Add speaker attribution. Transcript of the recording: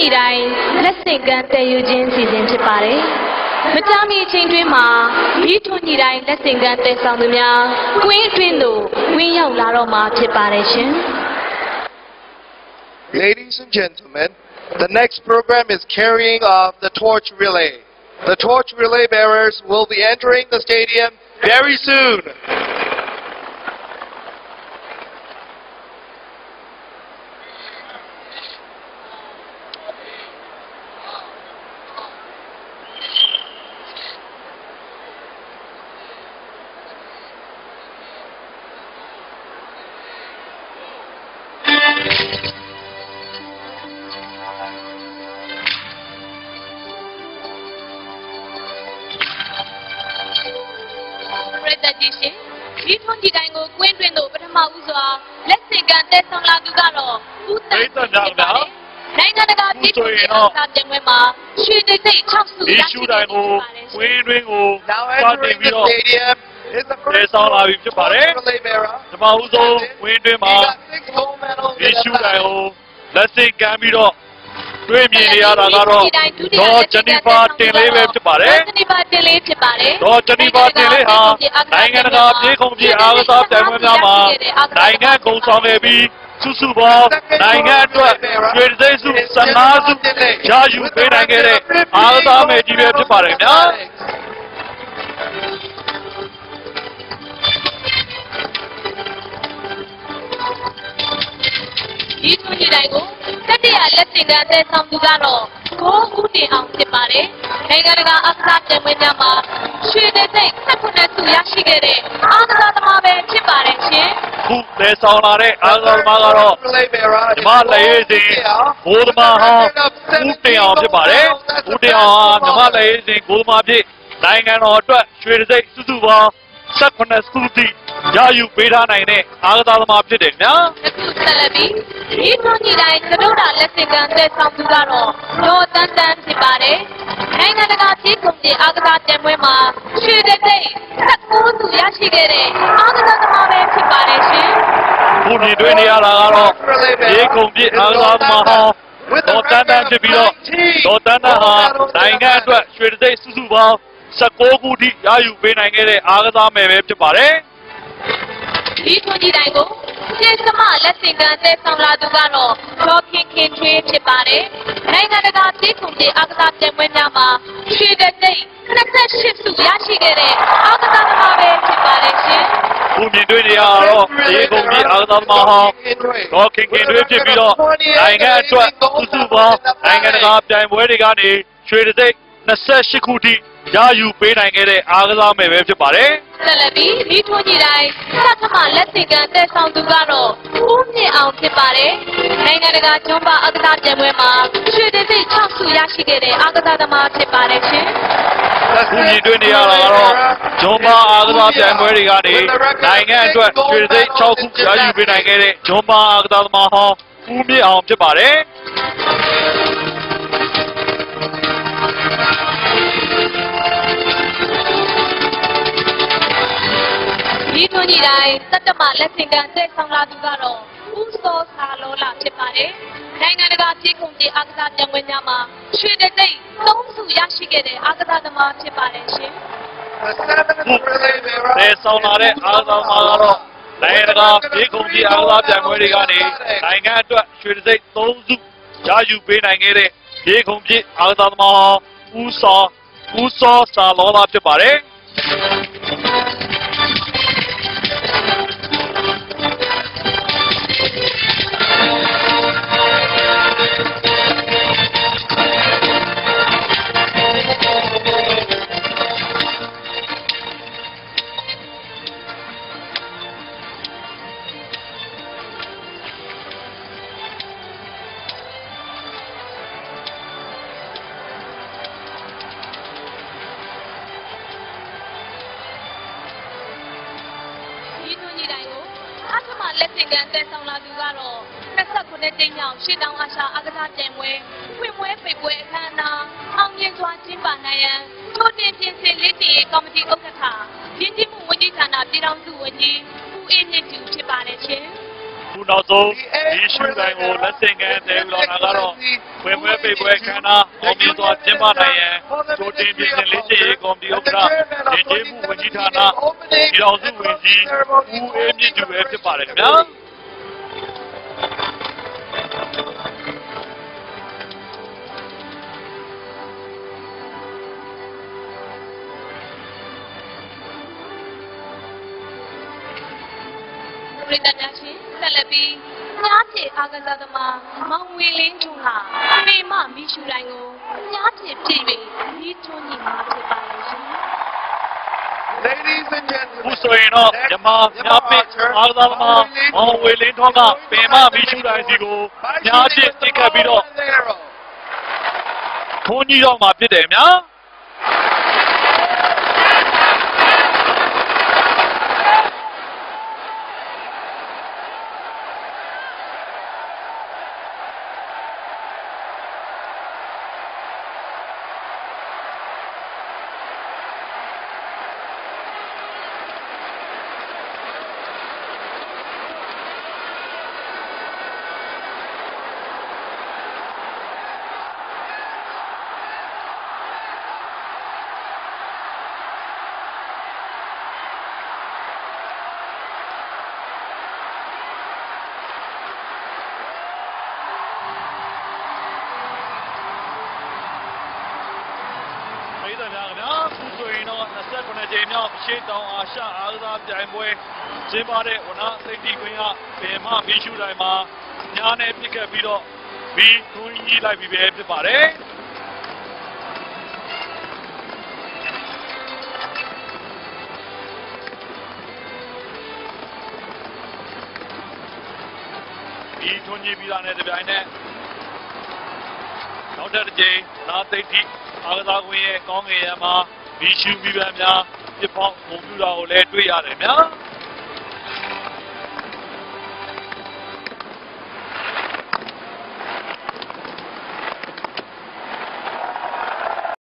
Speaker 1: ညီတိုင်းလက်ဆင့်ကမ်းတည်ယူခြင်းစီစဉ်ဖြစ်ပါတယ်။မကြာမီအချိန်တွင်းမှာဒီထွန်းညီတိုင်းလက်ဆင့်ကမ်းတည်ဆောင်သူများကွင်းအတွင်းသို့ဝင်ရောက်လာတော့မှာဖြစ်ပါတယ်ရှင်။
Speaker 2: Ladies and gentlemen, the next program is carrying of the torch relay. The torch relay bearers will be entering the stadium very soon.
Speaker 1: Presentation. ဒီထွန်းညီတိုင်းကိုကွင်းတွင်သို့ပထမဦးစွာလက်ဆင့်ကမ်းတည်ဆောင်လာသူကတော့ဦးတန်းနိုင်ငံတကာပြည်သူ့ရေးအားစာတင်ပွဲမှာရွှေတိတ်စိတ်6စုရရှိတဲ့ကိုကွင်းတွင်ကိုစတင်ပြီးတော့တည်ဆောင်လာပြီဖြစ်ပါတယ်။ပထမဦးဆုံးကွင်းတွင်မှာဒီရှုတိုင်းကိုလက်ဆင့်ကမ်းပြီးတော့တွေ့မြင်နေရတာကတော့ဒေါ်ဂျနီဖာတင်လေးပဲဖြစ်ပါတယ်။ဒေါ်ဂျနီဖာတင်လေးဖြစ်ပါတယ်။ဒေါ်ဂျနီဖာတင်လေးဟာနိုင်ငံတကာပြည်ခုံပြည်အားကစားပြိုင်ပွဲများမှာနိုင်ငံကုံဆောင်နေပြီးစုစုပေါင်းနိုင်ငံအတွက်ရွှေစိတ်စု15စုရယူပေးနိုင်ခဲ့တဲ့အားကစားမယ်ကြီးပဲဖြစ်ပါတယ်ဗျာ။ဒီထွန်းညီတိုင်းကိုတတိယလက်ဆင့်ကမ်းတည်ဆောင်သူကတော့ကိုဦးတင်အောင်ဖြစ်ပါတယ်။နိုင်ငံတကာအားကစားပြိုင်ပွဲများမှာရွှေတိတ်စိတ်19စုရရှိခဲ့တဲ့အားကစားသမားပဲဖြစ်ပါတယ်ရှင်။ခုတည်ဆောင်လာတဲ့အားကစားသမားကတော့ဓမ္မလက်ရေးစဉ်ဘိုးသမားဟောင်းဦးတင်အောင်ဖြစ်ပါတယ်။ဦးတင်အောင်ဟာဓမ္မလက်ရေးစဉ်ဘိုးသမားဖြစ်နိုင်ငံတော်အတွက်ရွှေတိတ်စိတ်စုစုပေါင်း18စုတိရယူပေးထားနိုင်တဲ့အားကစားသမားဖြစ်တယ်ညာ။အခုဆက်လက်ပြီးဒီထွန်းညီတိုင်းသတို့တာလက်ဆင့်ကမ်းတဲ့ဆောင်သူကတော့ဒေါ်တန်းတန်းဖြစ်ပါတယ်။နိုင်ငံတကာပြည်ခုံပြည်အားကစားပြိုင်ပွဲမှာရွှေတိတ်စိတ်19စုရရှိခဲ့တဲ့အားကစားသမားပဲဖြစ်ပါတယ်ရှင်။ခုမြင်တွေ့နေရတာကတော့ပြည်ခုံပြည်အားကစားသမားဟောင်းဒေါ်တန်းတန်းဖြစ်ပြီးတော့ဒေါ်တန်းတန်းဟာနိုင်ငံအတွက်ရွှေတိတ်စိတ်စုစုပေါင်း19ခုထိရယူပေးနိုင်ခဲ့တဲ့အားကစားမယ်ပဲဖြစ်ပါတယ်။ဒီထွန်းညီတိုင်းကိုကျေးဇူးမလက်ဆင့်ကမ်းတည်ဆောင်လာသူကတော့ဒေါ်ခင်ခင်ထွေးဖြစ်ပါတယ်။နိုင်ငံတကာပြည်ခုံပြည်အားကစားပြိုင်ပွဲများမှာရွှေတိတ်စိတ်28စုရရှိခဲ့တဲ့အားကစားသမားပဲဖြစ်ပါတယ်ရှင်။ခုမြင်တွေ့နေရတော့ပြည်ခုံပြည်အားကစားသမားဟောင်းဒေါ်ခင်ခင်ထွေးဖြစ်ပြီးတော့နိုင်ငံအတွက်စုစုပေါင်းနိုင်ငံတကာပြိုင်ပွဲတွေကနေရွှေတိတ်စိတ်28ခုထိရယူပေးနိုင်ခဲ့တဲ့အားကစားမယ်ပဲဖြစ်ပါတယ်။ဆက်လက်ပြီးဒီထွန်းညီတိုင်းသတ္တမလက်ဆင့်ကမ်းတည်ဆောင်သူကတော့ဦးမြင့်အောင်ဖြစ်ပါတယ်။နိုင်ငံတကာကျွမ်းပါအားကစားပြိုင်ပွဲမှာရွှေတိတ်စိတ်6စုရရှိခဲ့တဲ့အားကစားသမားဖြစ်ပါတယ်ရှင်။ခုမြင်တွေ့နေရတာကတော့ကျွမ်းပါအားကစားပြိုင်ပွဲတွေကနေနိုင်ငံအတွက်ရွှေတိတ်6ခုရယူပေးနိုင်ခဲ့တဲ့ကျွမ်းပါအားကစားသမားဟောင်းဦးမြင့်အောင်ဖြစ်ပါတယ်။ဒီထွန်းညီတိုင်းသတ္တမလက်ဆင့်ကမ်းတည်ဆောင်လာသူကတော့ဦးစောစာလောလာဖြစ်ပါတယ်။နိုင်ငံတကာပြည်ခုံပြည်အားကစားပြိုင်ပွဲများမှာရွှေတိတ်စိတ်3စုရရှိခဲ့တဲ့အားကစားသမားဖြစ်ပါတယ်ရှင်။တည်ဆောင်လာတဲ့အားကစားသမားကတော့နိုင်ငံတကာပြည်ခုံပြည်အားကစားပြိုင်ပွဲတွေကနေနိုင်ငံအတွက်ရွှေတိတ်စိတ်3စုရယူပေးနိုင်ခဲ့တဲ့ပြည်ခုံပြည်အားကစားသမားဦးစောစာလောလာဖြစ်ပါတယ်။ လက်ဆင့်ကမ်းတည်ဆောင်လာသူကတော့29ကြိမ်မြောက်ရှစ်တောင်အာရှအားကစားပြိုင်ပွဲဖွင့်ပွဲပိတ်ပွဲအခမ်းအနားအောင်မြင်စွာကျင်းပနိုင်ရန်ချိုးတင်ပြင်ဆင်လက်ရှိကော်မတီဥက္ကဋ္ဌရင်းနှီးမှုဝန်ကြီးဌာနပြည်ထောင်စုဝန်ကြီးဦးအေးမြင့်သူဖြစ်ပါတယ်ရှင်။
Speaker 3: ခုနောက်ဆုံးဒီရှူတိုင်းကိုလက်ဆင့်ကမ်းတယ်လို့ကတော့ဝယ်ပွဲပိတ်ပွဲခန်းနာအောင်မြင်စွာကျင်းပနိုင်ရန်ကြိုတင်ပြင်ဆင်လေးရှိရေးကော်မတီဥက္ကဋ္ဌဒေကျေးမှုဝန်ကြီးဌာနပြည်တော်စုဝန်ကြီးဦးအေးမြင့်သူပဲဖြစ်ပါတယ်ခင်ဗျာ
Speaker 1: ပြည်သူများရှင်ဆက်လက်ပြီးများဖြည့်အားကစားသမားမောင်ဝေလင်းတို့ဟာပေမမီရှူတိုင်းကိုများဖြည့်ပြည့်၍မီးထွန်းညီမှာဖြစ်ပါလိမ့်ရှင်
Speaker 2: Ladies and
Speaker 3: ခု
Speaker 2: gentlemen,
Speaker 3: ဆိုရင်တော့မြမများပစ်အားကစားသမားမောင်ဝေလင်းထွန်းကပင်မမီရှူတိုင်းစီကိုများဖြည့်တိတ်ခတ်ပြီးတော့ထွန်းကြီးတော့မှာဖြစ်တယ်များခုဆိုရင်တော့29ကြိမ်မြောက်ရှေ့တောင်အာရှအားကစားပြိုင်ပွဲကျင်းပတဲ့ဝနသိတိကွင်းကပင်မမီးရှူတိုင်းမှာညာနဲ့ပြစ်ခတ်ပြီးတော့မီးထွန်းကြီးလိုက်ပြီးပဲဖြစ်ပါတယ်မီးထွန်းကြီးပြီးတာနဲ့တပြိုင်နက်နောက်တစ်ကြိမ်နာသိတိအားကစားကွင်းရဲ့ကောင်းငင်ရံမှာမီးရှူပြီးပန်းများပြစ်ပေါက်ပုံပြူတာကိုလည်းတွေ့ရတယ်ဗျာ